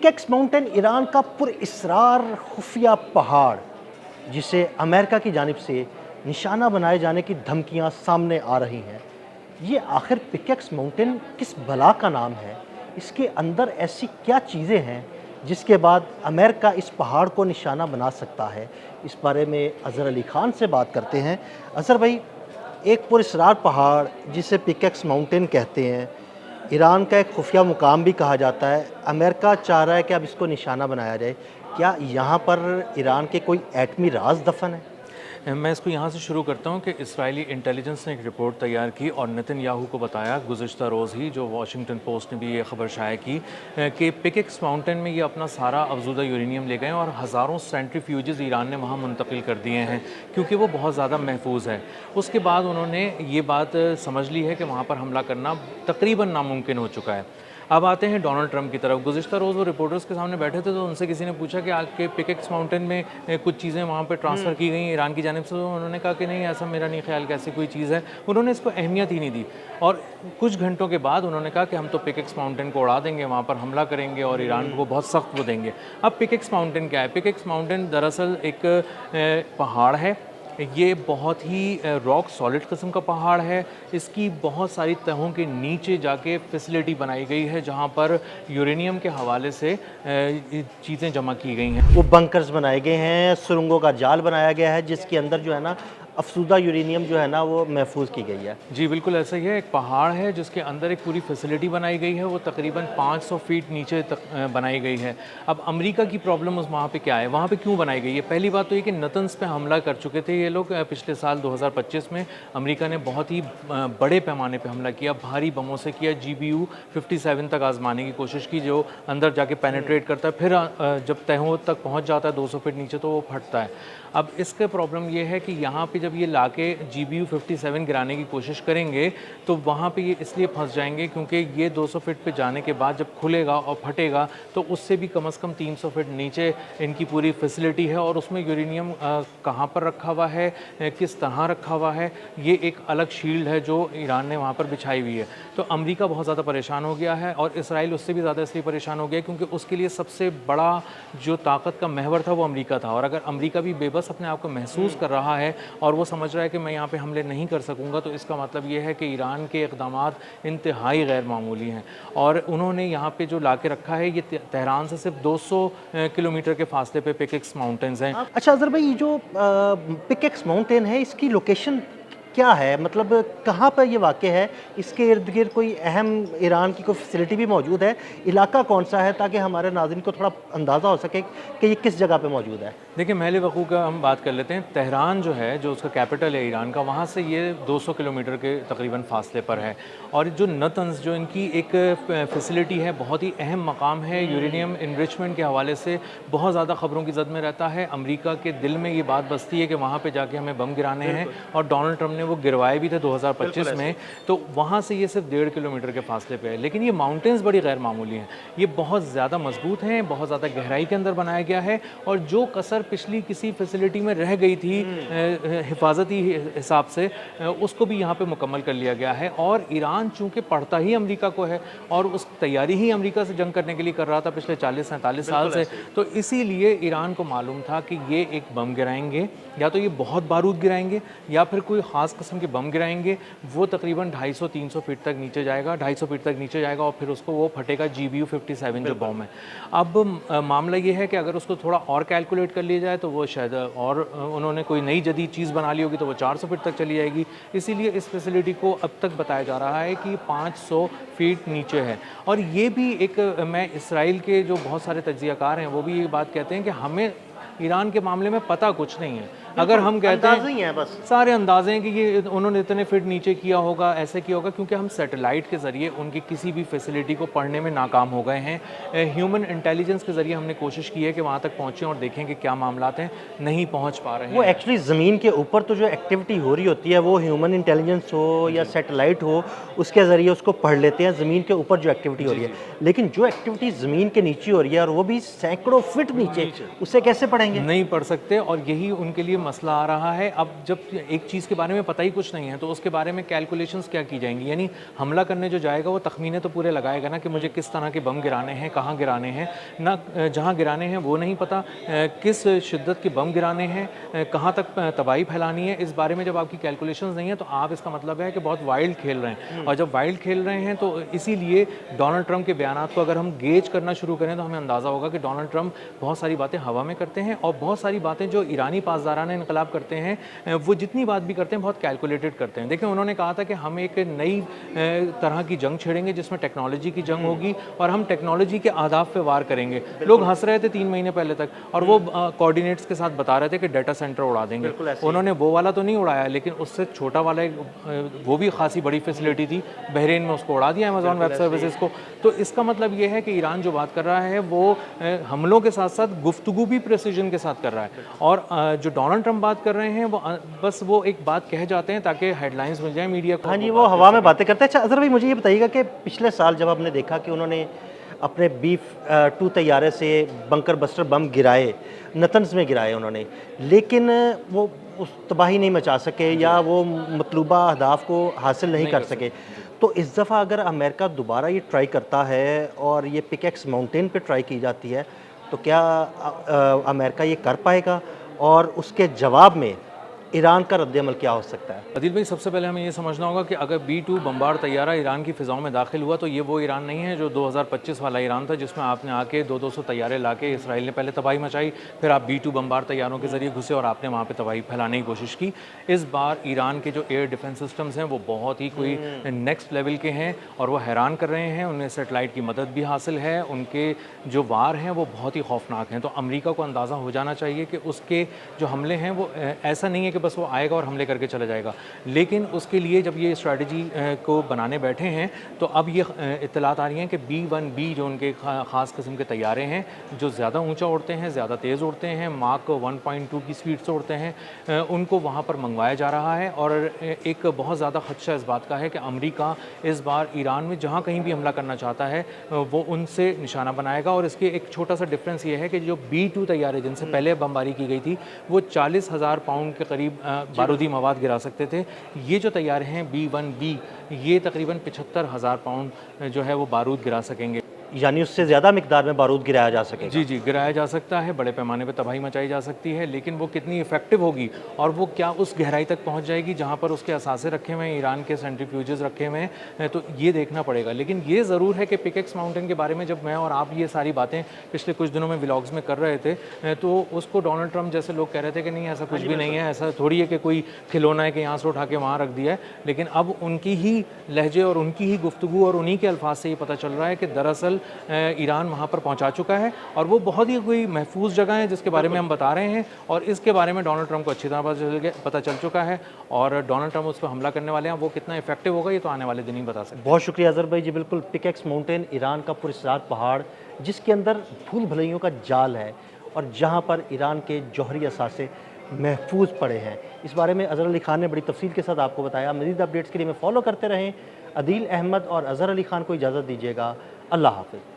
Pickaxe mountain Iran का पुरअसरार खुफिया पहाड़, जिसे अमेरिका की जानिब से निशाना बनाए जाने की धमकियां सामने आ रही हैं। ये आखिर पिकेक्स माउंटेन किस बला का नाम है? इसके अंदर ऐसी क्या चीज़ें हैं जिसके बाद अमेरिका इस पहाड़ को निशाना बना सकता है? इस बारे में अज़हर अली ख़ान से बात करते हैं। अज़हर भाई, एक पुरअसरार पहाड़ जिसे पिकेक्स माउंटेन कहते हैं, ईरान का एक खुफिया मुकाम भी कहा जाता है। अमेरिका चाह रहा है कि अब इसको निशाना बनाया जाए। क्या यहाँ पर ईरान के कोई एटमी राज दफन है? मैं इसको यहाँ से शुरू करता हूँ कि इजरायली इंटेलिजेंस ने एक रिपोर्ट तैयार की और नेतन्याहू को बताया गुज़िश्ता रोज़ ही, जो वॉशिंगटन पोस्ट ने भी ये खबर शाया की कि पिकेक्स माउंटेन में ये अपना सारा अफजुदा यूरेनियम ले गए और हज़ारों सेंट्रीफ्यूजेस ईरान ने वहाँ मुंतकिल कर दिए हैं क्योंकि वो बहुत ज़्यादा महफूज है। उसके बाद उन्होंने ये बात समझ ली है कि वहाँ पर हमला करना तकरीबन नामुमकिन हो चुका है। अब आते हैं डोनाल्ड ट्रंप की तरफ। गुज़िश्ता रोज़ वो रिपोर्टर्स के सामने बैठे थे तो उनसे किसी ने पूछा कि आपके पिकेक्स माउंटेन में कुछ चीज़ें वहाँ पे ट्रांसफ़र की गई हैं ईरान की जानिब से, तो उन्होंने कहा कि नहीं, ऐसा मेरा नहीं ख्याल कि ऐसी कोई चीज़ है। उन्होंने इसको अहमियत ही नहीं दी और कुछ घंटों के बाद उन्होंने कहा कि हम तो पिकेक्स माउंटेन को उड़ा देंगे, वहाँ पर हमला करेंगे और ईरान को बहुत सख्त वो देंगे। अब पिकेक्स माउंटेन क्या है? पिकेक्स माउंटेन दरअसल एक पहाड़ है। ये बहुत ही रॉक सॉलिड किस्म का पहाड़ है। इसकी बहुत सारी तहों के नीचे जाके फैसिलिटी बनाई गई है जहाँ पर यूरेनियम के हवाले से चीज़ें जमा की गई हैं। वो बंकर्स बनाए गए हैं, सुरंगों का जाल बनाया गया है जिसके अंदर जो है ना अफसूदा यूरेनियम जो है ना वो महफूज की गई है। जी बिल्कुल ऐसा ही है। एक पहाड़ है जिसके अंदर एक पूरी फैसिलिटी बनाई गई है, वो तकरीबन 500 फीट नीचे तक बनाई गई है। अब अमेरिका की प्रॉब्लम उस वहाँ पे क्या है, वहाँ पे क्यों बनाई गई है? पहली बात तो ये कि नतन्स पे हमला कर चुके थे ये लोग पिछले साल 2025 में। अमेरिका ने बहुत ही बड़े पैमाने पे हमला किया, भारी बमों से किया। GBU 57 तक आजमाने की कोशिश की, जो अंदर जाके पेनिट्रेट करता है, फिर जब तहों तक पहुँच जाता है 200 फीट नीचे तो वो फटता है। अब इसका प्रॉब्लम ये है कि यहाँ पे जब ये लाके GBU 57 गिराने की कोशिश करेंगे तो वहाँ पे ये इसलिए फंस जाएंगे क्योंकि ये 200 फीट पे जाने के बाद जब खुलेगा और फटेगा तो उससे भी कम से कम 300 फीट नीचे इनकी पूरी फैसिलिटी है और उसमें यूरेनियम कहाँ पर रखा हुआ है, किस तरह रखा हुआ है, ये एक अलग शील्ड है जो ईरान ने वहाँ पर बिछाई हुई है। तो अमेरिका बहुत ज़्यादा परेशान हो गया है और इसराइल उससे भी ज़्यादा इसलिए परेशान हो गया क्योंकि उसके लिए सबसे बड़ा जो ताकत का महवर था वो अमेरिका था। और अगर अमेरिका भी बेबस अपने आप को महसूस कर रहा है और वो समझ रहा है कि मैं यहाँ पे हमले नहीं कर सकूँगा, तो इसका मतलब ये है कि ईरान के इक़दामात इंतहाई गैर मामूली हैं। और उन्होंने यहाँ पे जो ला के रखा है, ये तेहरान से सिर्फ 200 किलोमीटर के फासले पे पिकेक्स माउंटेन्स हैं। अच्छा अज़हर भाई, ये जो पिकेक्स माउंटेन है इसकी लोकेशन क्या है? मतलब कहाँ पर ये वाक़ है? इसके इर्द गिर्द कोई अहम ईरान की कोई फैसिलिटी भी मौजूद है? इलाका कौन सा है ताकि हमारे नाज़रीन को थोड़ा अंदाज़ा हो सके कि ये किस जगह पे मौजूद है? देखिए, महल वक़ूअ का हम बात कर लेते हैं। तेहरान जो है, जो उसका कैपिटल है ईरान का, वहाँ से ये 200 किलोमीटर के तकरीबन फासले पर है। और जो नतन्स, जो इनकी एक फैसिलिटी है, बहुत ही अहम मकाम है, यूरेनियम इनरिचमेंट के हवाले से बहुत ज़्यादा ख़बरों की ज़द में रहता है। अमेरिका के दिल में ये बात बसती है कि वहाँ पे जाके हमें बम गिराने हैं और डोनाल्ड ट्रंप ने वो गिरवाए भी थे 2025 में। तो वहाँ से ये सिर्फ 1.5 किलोमीटर के फासले पे है। लेकिन ये माउंटेन्स बड़ी गैर मामूली हैं। ये बहुत ज़्यादा मजबूत हैं, बहुत ज़्यादा गहराई के अंदर बनाया गया है और जो कसर पिछली किसी फैसिलिटी में रह गई थी हिफाजती हिसाब से, उसको भी यहाँ पे मुकम्मल कर लिया गया है। और ईरान चूँकि पढ़ता ही अमेरिका को है और उस तैयारी ही अमेरिका से जंग करने के लिए कर रहा था पिछले 40-47 साल से, तो इसीलिए ईरान को मालूम था कि ये एक बम गिराएंगे, या तो ये बहुत बारूद गिराएंगे या फिर कोई ख़ास किस्म के बम गिराएंगे। वो तकरीबन 250-300 फीट तक नीचे जाएगा, 250 फीट तक नीचे जाएगा और फिर उसको वो फटेगा GBU 57 जो बम है। अब मामला ये है कि अगर उसको थोड़ा और कैलकुलेट कर लिया जाए तो वो शायद, और उन्होंने कोई नई जदीद चीज़ बना ली होगी तो वो 400 फीट तक चली जाएगी। इसीलिए इस फैसिलिटी को अब तक बताया जा रहा है कि 500 फीट नीचे है। और ये भी एक, मैं इसराइल के जो बहुत सारे तज्ज़ियाकार हैं वो भी ये बात कहते हैं कि हमें ईरान के मामले में पता कुछ नहीं है। अगर हम कहते हैं, बस सारे अंदाजे हैं कि ये उन्होंने इतने फीट नीचे किया होगा, ऐसे किया होगा, क्योंकि हम सैटेलाइट के ज़रिए उनकी किसी भी फैसिलिटी को पढ़ने में नाकाम हो गए हैं। ह्यूमन इंटेलिजेंस के ज़रिए हमने कोशिश की है कि वहाँ तक पहुँचें और देखें कि क्या मामलात हैं, नहीं पहुँच पा रहे हैं। वो एक्चुअली ज़मीन के ऊपर तो जो एक्टिविटी हो रही होती है वो ह्यूमन इंटेलिजेंस हो या सैटेलाइट हो, उसके ज़रिए उसको पढ़ लेते हैं, ज़मीन के ऊपर जो एक्टिविटी हो रही है। लेकिन जो एक्टिविटी ज़मीन के नीचे हो रही है और वो भी सैकड़ों फीट नीचे, उसे कैसे पढ़ेंगे? नहीं पढ़ सकते। और यही उनके लिए मसला आ रहा है। अब जब एक चीज़ के बारे में पता ही कुछ नहीं है तो उसके बारे में कैलकुलेशंस क्या की जाएंगी, यानी हमला करने जो जाएगा वो तखमीने तो पूरे लगाएगा ना कि मुझे किस तरह के बम गिराने हैं, कहाँ गिराने हैं, ना जहाँ गिराने हैं वो नहीं पता, किस शिद्दत के बम गिराने हैं, कहाँ तक तबाही फैलानी है, इस बारे में जब आपकी कैलकुलेशंस नहीं है तो आप इसका मतलब है कि बहुत वाइल्ड खेल रहे हैं। और जब वाइल्ड खेल रहे हैं तो इसीलिए डोनाल्ड ट्रंप के बयानात को अगर हम गेज करना शुरू करें तो हमें अंदाज़ा होगा कि डोनाल्ड ट्रंप बहुत सारी बातें हवा में करते हैं और बहुत सारी बातें जो ईरानी पासदाराना इनकलाब करते हैं वो जितनी बात भी करते हैं बहुत कैलकुलेटेड करते हैं। देखिए उन्होंने कहा था कि हम एक नई तरह की जंग छेड़ेंगे जिसमें टेक्नोलॉजी की जंग होगी और हम टेक्नोलॉजी के आदाब पे वार करेंगे। लोग हंस रहे थे 3 महीने पहले तक और वो कोऑर्डिनेट्स के साथ बता रहे थे कि डाटा सेंटर उड़ा देंगे। उन्होंने वो वाला तो नहीं उड़ाया लेकिन उससे छोटा वाला वो भी खासी बड़ी फैसिलिटी थी, बहरीन में उसको उड़ा दिया अमेज़ॉन वेब सर्विसेज को। तो इसका मतलब ये है कि ईरान जो बात कर रहा है वो हमलों के साथ साथ गुफ्तगू भी प्रेसिजन के साथ कर रहा है। और जो डोनाल्ड ट्रंप बात कर रहे हैं वो बस वो एक बात कह जाते हैं ताकि हेडलाइंस मिल जाए मीडिया को। हाँ जी, वो हवा में बातें करते हैं। अच्छा अज़हर भाई, मुझे ये बताइएगा कि पिछले साल जब हमने देखा कि उन्होंने अपने B-2 तैयारे से बंकर बस्टर बम गिराए, नतन्स में गिराए उन्होंने, लेकिन वो उस तबाही नहीं मचा सके या वो मतलूबा अहदाफ को हासिल नहीं कर सके। तो इस दफ़ा अगर अमेरिका दोबारा ये ट्राई करता है और ये पिकेक्स माउंटेन पे ट्राई की जाती है तो क्या अमेरिका ये कर पाएगा और उसके जवाब में ईरान का रद्द-ए-अमल क्या हो सकता है? अदिल भाई, सबसे पहले हमें ये समझना होगा कि अगर B-2 बम्बार तैयारा ईरान की फ़िज़ाओं में दाखिल हुआ तो ये वो ईरान नहीं है जो 2025 वाला ईरान था जिसमें आपने आके 200 तैयारे लाके इसराइल ने पहले तबाही मचाई, फिर आप B-2 बम्बार तैयारों के ज़रिए घुसे और आपने वहाँ पे तबाही फैलाने की कोशिश की। इस बार ईरान के जो एयर डिफेंस सिस्टम्स हैं वो बहुत ही कोई नेक्स्ट लेवल के हैं और वो हैरान कर रहे हैं। उन्हें सेटेलाइट की मदद भी हासिल है, उनके जो वार हैं वो बहुत ही खौफनाक हैं। तो अमेरिका को अंदाज़ा हो जाना चाहिए कि उसके जो हमले हैं वो ऐसा नहीं है कि बस वो आएगा और हमले करके चला जाएगा, लेकिन उसके लिए जब ये स्ट्रैटेजी को बनाने बैठे हैं तो अब ये इत्तलात आ रही हैं कि B-1B जो उनके ख़ास किस्म के तैयारे हैं जो ज़्यादा ऊंचा उड़ते हैं, ज़्यादा तेज़ उड़ते हैं, माक 1.2 की स्पीड से उड़ते हैं, उनको वहाँ पर मंगवाया जा रहा है। और एक बहुत ज़्यादा खदशा इस बात का है कि अमेरिका इस बार ईरान में जहाँ कहीं भी हमला करना चाहता है वो उनसे निशाना बनाएगा। और इसके एक छोटा सा डिफरेंस ये है कि जो B-2 तैयारे जिनसे पहले बमबारी की गई थी वो 40,000 पाउंड के करीब बारूदी मवाद गिरा सकते थे। ये जो तैयारे हैं B-1B ये तकरीबन 75,000 पाउंड जो है वो बारूद गिरा सकेंगे, यानी उससे ज़्यादा मिकदार में बारूद गिराया जा सकेगा। जी जी, गिराया जा सकता है, बड़े पैमाने पर तबाही मचाई जा सकती है, लेकिन वो कितनी इफेक्टिव होगी और वो क्या उस गहराई तक पहुंच जाएगी जहां पर उसके असासे रखे हुए हैं, ईरान के सेंट्रीफ्यूजेस रखे हुए हैं, तो ये देखना पड़ेगा। लेकिन ये ज़रूर है कि पिकेक्स माउंटेन के बारे में जब मैं और आप ये सारी बातें पिछले कुछ दिनों में व्लॉग्स में कर रहे थे तो उसको डोनाल्ड ट्रंप जैसे लोग कह रहे थे कि नहीं ऐसा कुछ भी नहीं है, ऐसा थोड़ी है कि कोई खिलौना है कि यहाँ से उठा के वहाँ रख दिया है। लेकिन अब उनकी ही लहजे और उनकी ही गुफ्तगू और उन्हीं के अल्फाज से ये पता चल रहा है कि दरअसल ईरान वहाँ पर पहुँचा चुका है और वो बहुत ही कोई महफूज जगह है जिसके बारे में हम बता रहे हैं और इसके बारे में डोनाल्ड ट्रंप को अच्छी तरह पता चल चुका है और डोनाल्ड ट्रंप उस पर हमला करने वाले हैं। वो कितना इफेक्टिव होगा ये तो आने वाले दिन ही बता सकते हैं। बहुत शुक्रिया अज़हर भाई जी। बिल्कुल, पिकेक्स माउंटेन ईरान का पुरस्रार पहाड़ जिसके अंदर भूल भुलैयों का जाल है और जहाँ पर ईरान के जौहरी असासे महफूज पड़े हैं, इस बारे में अज़हर अली खान ने बड़ी तफसील के साथ आपको बताया। मज़ीद अपडेट्स के लिए हमें फॉलो करते रहें। अदील अहमद और अज़हर अली खान को इजाज़त दीजिएगा। अल्लाह हाफ़िज़।